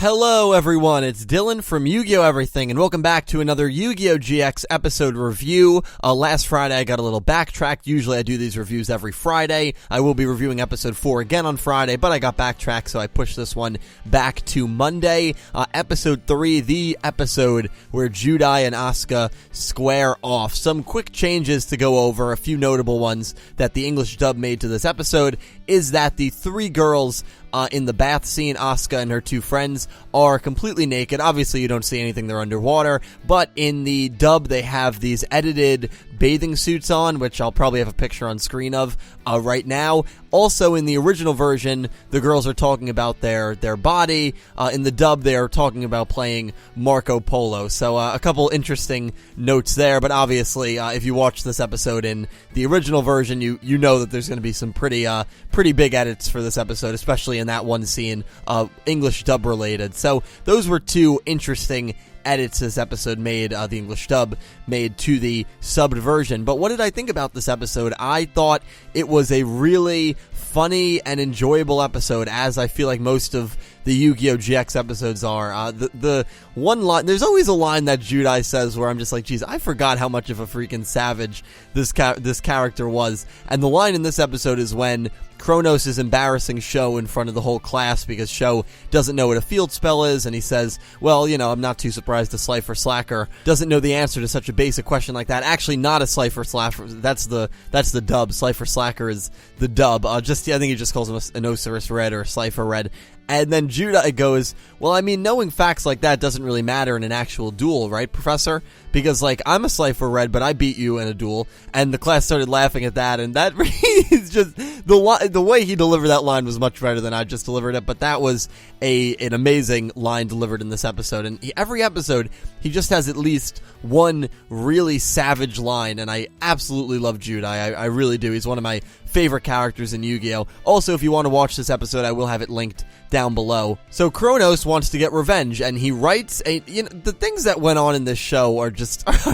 Hello everyone, it's Dylan from Yu-Gi-Oh! Everything, and welcome back to another Yu-Gi-Oh! GX episode review. Last Friday I got a little backtracked. Usually I do these reviews every Friday. I will be reviewing episode 4 again on Friday, but I got backtracked, so I pushed this one back to Monday. Episode 3, the episode where Judai and Asuka square off. Some quick changes to go over, a few notable ones that the English dub made to this episode is that the three girls in the bath scene, Asuka and her two friends, are completely naked. Obviously, you don't see anything, they're underwater, but in the dub, they have these edited bathing suits on, which I'll probably have a picture on screen of right now. Also, in the original version, the girls are talking about their body. In the dub, they're talking about playing Marco Polo. So, a couple interesting notes there, but obviously, if you watch this episode in the original version, you know that there's going to be some pretty big edits for this episode, especially in that one scene, English dub related. So, those were two interesting edits this episode made, the English dub made to the subbed version. But what did I think about this episode? I thought it was a really funny and enjoyable episode, as I feel like most of the Yu-Gi-Oh! GX episodes are. The one line, there's always a line that Judai says where I'm just like, geez, I forgot how much of a freaking savage this character was. And the line in this episode is when Chronos is embarrassing Sho in front of the whole class because Sho doesn't know what a field spell is, and he says, well, you know, I'm not too surprised the Slifer Slacker doesn't know the answer to such a basic question like that. Actually, not a Slifer Slacker, that's the dub. Slifer Slacker is the dub. I think he just calls him an Osiris Red or a Slifer Red. And then Judai goes, well, I mean, knowing facts like that doesn't really matter in an actual duel, right, Professor? Because, like, I'm a Slifer Red, but I beat you in a duel. And the class started laughing at that, and that is just, the way he delivered that line was much better than I just delivered it, but that was an amazing line delivered in this episode. And every episode, he just has at least one really savage line, and I absolutely love Judai. I really do. He's one of my favorite characters in Yu-Gi-Oh! Also, if you want to watch this episode, I will have it linked down below. So Chronos wants to get revenge, and he writes the things that went on in this show are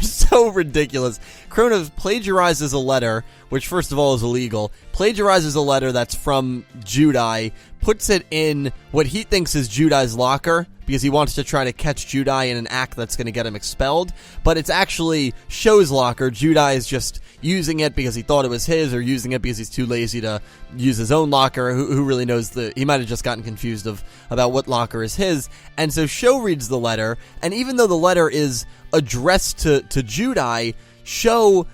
so ridiculous. Chronos plagiarizes a letter, which first of all is illegal, plagiarizes a letter that's from Judai, puts it in what he thinks is Judai's locker, because he wants to try to catch Judai in an act that's going to get him expelled, but it's actually Sho's locker. Judai is just using it because he thought it was his, or using it because he's too lazy to use his own locker. Who really knows? He might have just gotten confused about what locker is his. And so Sho reads the letter, and even though the letter is addressed to Judai, Sho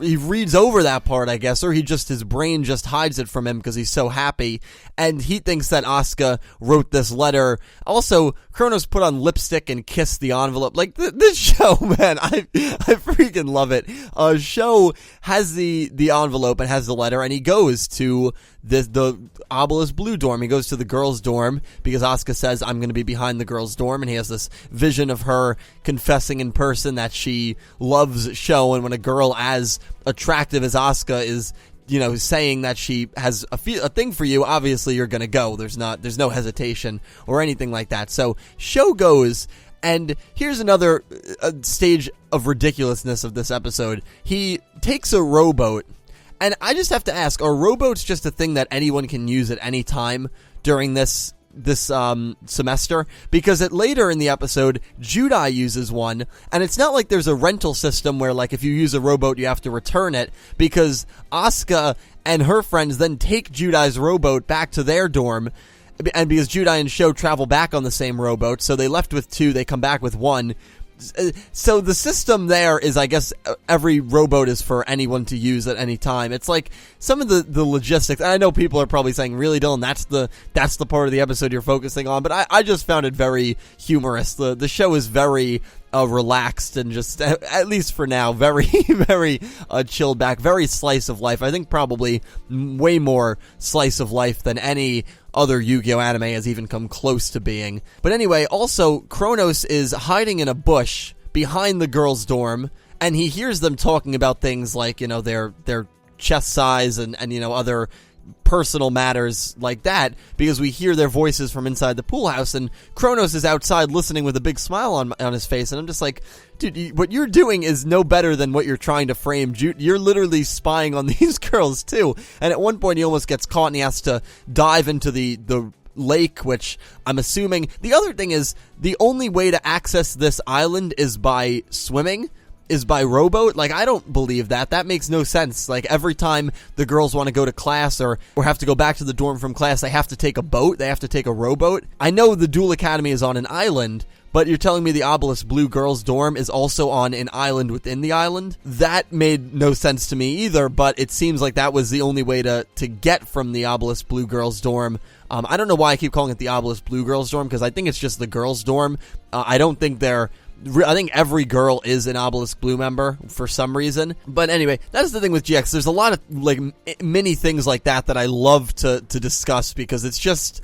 he reads over that part, I guess, or his brain just hides it from him because he's so happy, and he thinks that Asuka wrote this letter. Also, Chronos put on lipstick and kissed the envelope. Like, this show, man, I freaking love it. Sho has the envelope and has the letter, and he goes to the Obelisk Blue dorm. He goes to the girls' dorm because Asuka says, I'm going to be behind the girls' dorm, and he has this vision of her confessing in person that she loves Sho, and when a girl as attractive as Asuka is, saying that she has a thing for you, obviously you're gonna go. There's no hesitation or anything like that. So Sho goes, and here's another stage of ridiculousness of this episode. He takes a rowboat, and I just have to ask, are rowboats just a thing that anyone can use at any time during this semester? Because later in the episode, Judai uses one, and it's not like there's a rental system where, like, if you use a rowboat you have to return it, because Asuka and her friends then take Judai's rowboat back to their dorm, and because Judai and Sho travel back on the same rowboat, so they left with 2, they come back with 1. So the system there is, I guess, every rowboat is for anyone to use at any time. It's like some of the logistics. I know people are probably saying, really, Dylan, that's the part of the episode you're focusing on, but I just found it very humorous. The show is very relaxed and just, at least for now, very, very chilled back, very slice of life. I think probably way more slice of life than any other Yu-Gi-Oh! Anime has even come close to being. But anyway, also, Chronos is hiding in a bush behind the girls' dorm, and he hears them talking about things like, their chest size and other personal matters like that, because we hear their voices from inside the pool house, and Chronos is outside listening with a big smile on his face, and I'm just like, dude, what you're doing is no better than what you're trying to frame. You're literally spying on these girls too, and at one point he almost gets caught and he has to dive into the lake, which I'm assuming... The other thing is, the only way to access this island is by swimming, is by rowboat. Like, I don't believe that. That makes no sense. Like, every time the girls want to go to class or have to go back to the dorm from class, they have to take a boat. They have to take a rowboat. I know the Duel Academy is on an island, but you're telling me the Obelisk Blue girls' dorm is also on an island within the island? That made no sense to me either, but it seems like that was the only way to get from the Obelisk Blue girls' dorm. I don't know why I keep calling it the Obelisk Blue girls' dorm, because I think it's just the girls' dorm. I don't think I think every girl is an Obelisk Blue member for some reason. But anyway, that's the thing with GX. There's a lot of like mini things like that I love to discuss, because it's just...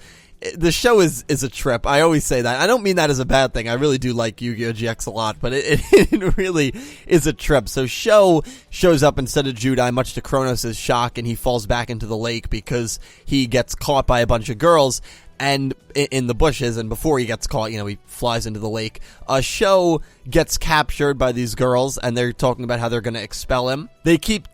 The show is a trip. I always say that. I don't mean that as a bad thing. I really do like Yu-Gi-Oh! GX a lot, but it really is a trip. So Sho shows up instead of Judai, much to Chronos' shock, and he falls back into the lake because he gets caught by a bunch of girls and in the bushes, and before he gets caught, he flies into the lake. Sho gets captured by these girls, and they're talking about how they're going to expel him. They keep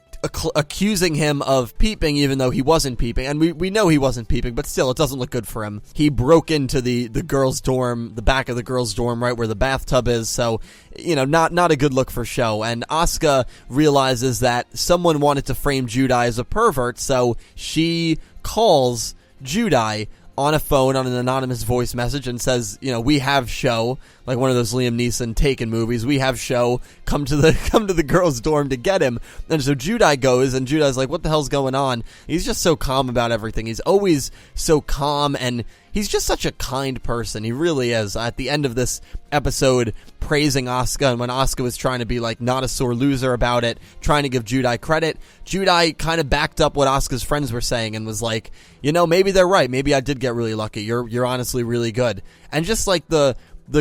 accusing him of peeping, even though he wasn't peeping, and we know he wasn't peeping, but still, it doesn't look good for him. He broke into the girls' dorm, the back of the girls' dorm, right where the bathtub is, so, not a good look for Sho. And Asuka realizes that someone wanted to frame Judai as a pervert, so she calls Judai on a phone on an anonymous voice message and says, we have Sho, like one of those Liam Neeson Taken movies. We have Sho, come to the girls' dorm to get him. And so Judai goes, and Judai's like, what the hell's going on? He's just so calm about everything. He's always so calm, and he's just such a kind person. He really is. At the end of this episode, praising Asuka, and when Asuka was trying to be like not a sore loser about it, trying to give Judai credit, Judai kind of backed up what Asuka's friends were saying and was like, maybe they're right. Maybe I did get really lucky. You're honestly really good. And just like the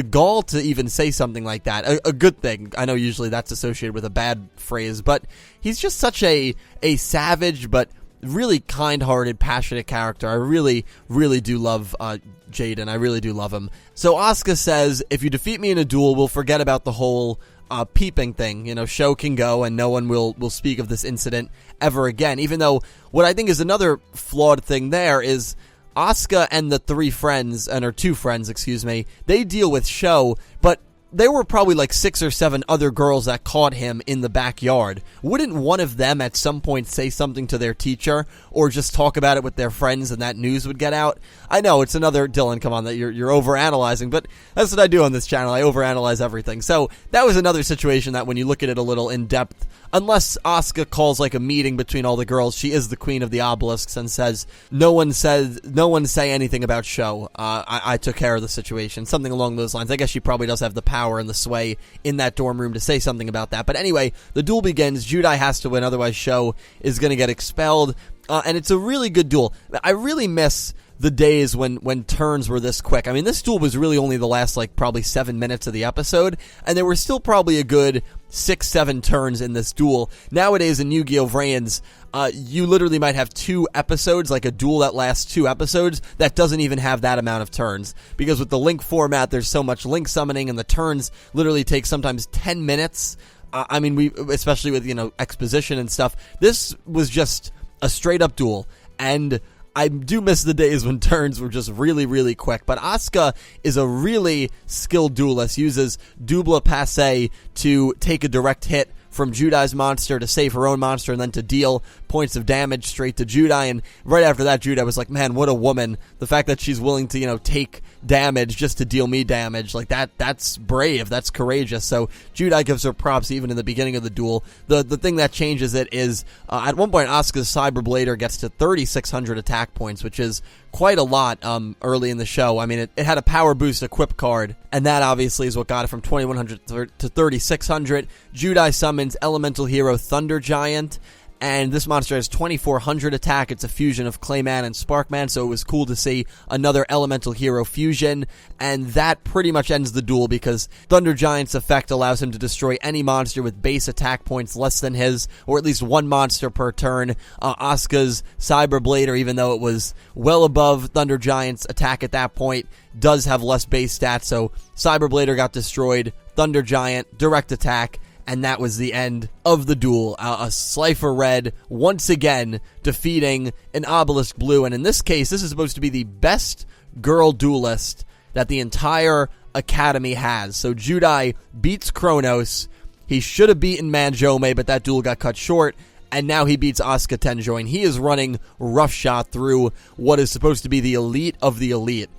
gall to even say something like that, a good thing. I know usually that's associated with a bad phrase, but he's just such a savage but really kind-hearted, passionate character. I really, really do love Jaden. I really do love him. So Asuka says, if you defeat me in a duel, we'll forget about the whole peeping thing. Sho can go, and no one will speak of this incident ever again. Even though what I think is another flawed thing there is Asuka and the two friends, they deal with Sho, but there were probably like 6 or 7 other girls that caught him in the backyard. Wouldn't one of them at some point say something to their teacher or just talk about it with their friends and that news would get out? I know, it's another, Dylan, come on, that you're overanalyzing, but that's what I do on this channel. I overanalyze everything. So that was another situation that when you look at it a little in depth, unless Asuka calls like a meeting between all the girls, she is the queen of the obelisks, and says, no one say anything about Sho. I took care of the situation. Something along those lines. I guess she probably does have the power and the sway in that dorm room to say something about that. But anyway, the duel begins. Judai has to win, otherwise Sho is going to get expelled. And it's a really good duel. I really miss the days when turns were this quick. I mean, this duel was really only the last, probably 7 minutes of the episode, and there were still probably a good 6-7 turns in this duel. Nowadays, in Yu-Gi-Oh! Vrains, you literally might have 2 episodes, like a duel that lasts 2 episodes, that doesn't even have that amount of turns. Because with the link format, there's so much link summoning, and the turns literally take sometimes 10 minutes. Especially with, exposition and stuff. This was just a straight-up duel, and I do miss the days when turns were just really, really quick. But Asuka is a really skilled duelist, uses double passe to take a direct hit from Judai's monster to save her own monster and then to deal points of damage straight to Judai. And right after that, Judai was like, man, what a woman. The fact that she's willing to, take damage just to deal me damage, like that's brave, that's courageous. So Judai gives her props even in the beginning of the duel. The thing that changes it is, at one point, Asuka's Cyber Blader gets to 3,600 attack points, which is quite a lot early in the show. I mean, it had a power boost equip card, and that obviously is what got it from 2,100 to 3,600. Judai summons Elemental Hero Thunder Giant, and this monster has 2,400 attack. It's a fusion of Clayman and Sparkman, so it was cool to see another Elemental Hero fusion, and that pretty much ends the duel because Thunder Giant's effect allows him to destroy any monster with base attack points less than his, or at least one monster per turn. Asuka's Cyber Blader, even though it was well above Thunder Giant's attack at that point, does have less base stats, so Cyber Blader got destroyed, Thunder Giant, direct attack, and that was the end of the duel. A Slifer Red, once again, defeating an Obelisk Blue. And in this case, this is supposed to be the best girl duelist that the entire Academy has. So Judai beats Chronos. He should have beaten Manjome, but that duel got cut short. And now he beats Asuka Tenjoin. He is running roughshod through what is supposed to be the elite of the elite.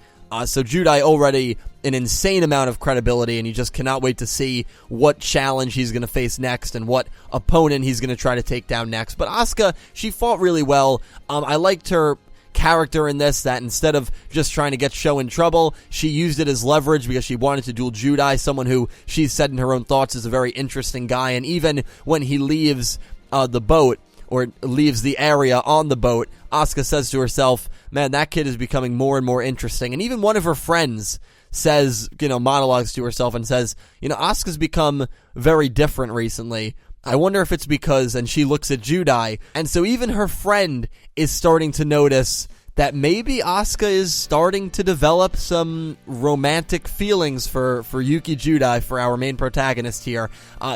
So Judai already an insane amount of credibility, and you just cannot wait to see what challenge he's going to face next and what opponent he's going to try to take down next. But Asuka, she fought really well. I liked her character in this, that instead of just trying to get Sho in trouble, she used it as leverage because she wanted to duel Judai, someone who she said in her own thoughts is a very interesting guy. And even when he leaves the boat, or leaves the area on the boat, Asuka says to herself, man, that kid is becoming more and more interesting. And even one of her friends says, monologues to herself and says, Asuka's become very different recently. I wonder if it's because, and she looks at Judai, and so even her friend is starting to notice that maybe Asuka is starting to develop some romantic feelings for Yuki Judai, for our main protagonist here.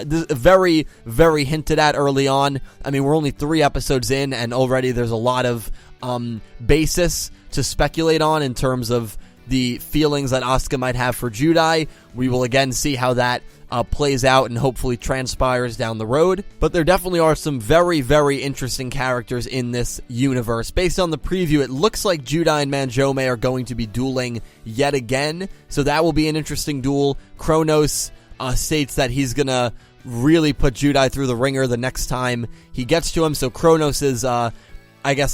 Very, very hinted at early on. I mean, we're only 3 episodes in, and already there's a lot of basis to speculate on in terms of the feelings that Asuka might have for Judai. We will again see how that plays out and hopefully transpires down the road. But there definitely are some very, very interesting characters in this universe. Based on the preview, it looks like Judai and Manjome are going to be dueling yet again, so that will be an interesting duel. Chronos states that he's going to really put Judai through the ringer the next time he gets to him, so Chronos'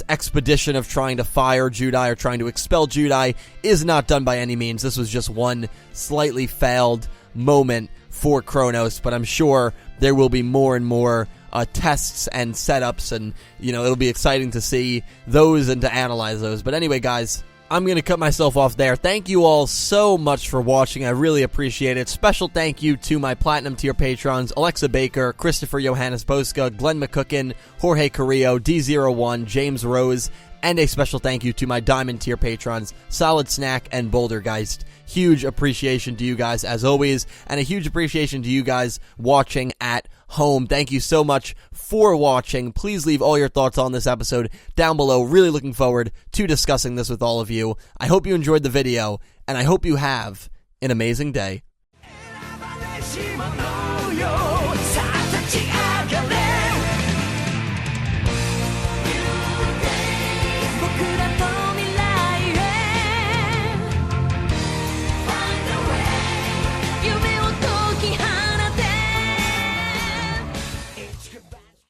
expedition of trying to fire Judai or trying to expel Judai is not done by any means. This was just one slightly failed moment for Chronos, but I'm sure there will be more and more tests and setups, and it'll be exciting to see those and to analyze those. But anyway, guys, I'm going to cut myself off there. Thank you all so much for watching. I really appreciate it. Special thank you to my Platinum tier patrons, Alexa Baker, Christopher Johannes Bouska, Glen McGookin, Jorge Carrillo, D01, James Rose, and a special thank you to my Diamond tier patrons, Soledsnak and bouldergeist. Huge appreciation to you guys as always, and a huge appreciation to you guys watching at home. Thank you so much for watching. Please leave all your thoughts on this episode down below. Really looking forward to discussing this with all of you. I hope you enjoyed the video, and I hope you have an amazing day.